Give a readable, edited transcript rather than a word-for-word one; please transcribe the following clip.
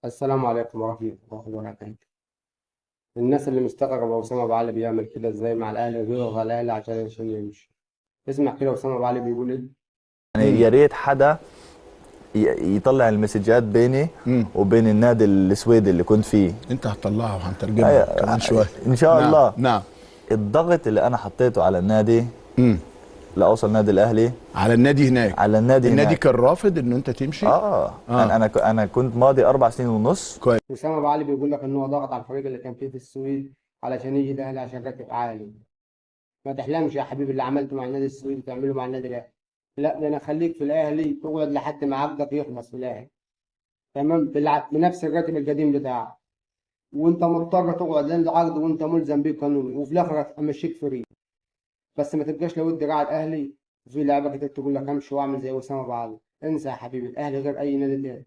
السلام عليكم ورحمة الله وبركاته. الناس اللي مستغربة أسامة أبو علي بيعمل كده إزاي مع الأهلي وبيلغى الأهلي عشان يمشي. اسمع كده أسامة أبو علي بيقول إيه؟ يعني يا ريت حدا يطلع المسجات بيني امم وبين النادي السويدي اللي كنت فيه. انت هتطلعها وهنترجمها كمان شويه. ان شاء نعم الله. نعم. الضغط اللي انا حطيته على النادي امم لاوصل النادي الاهلي، على النادي هناك. على النادي النادي هناك. كان رافض ان انت تمشي. اه انا كنت ماضي 4 سنين ونص. كويس. أسامة أبو علي بيقول لك إن هو ضغط على الفريق اللي كان فيه في السويد علشان يجي الأهلي عشان راتب عالي. ما تحلمش يا حبيبي اللي عملته مع النادي السويد تعمله مع النادي الأهلي. لا، ده أنا خليك في الأهلي تقعد لحد ما عقدك يخلص في الأهلي. تمام، بنفس الراتب القديم بتاعك. وأنت مضطر تقعد لأن العقد وأنت ملزم بيه قانوني، وفي الآخر أمشيك فري. بس ما تبقاش لو الدراع الاهلي وفي لعبه كتير تقول لك امشي واعمل زي وسام ابو علي. انسى يا حبيبي، الاهلي غير اي نادي تاني.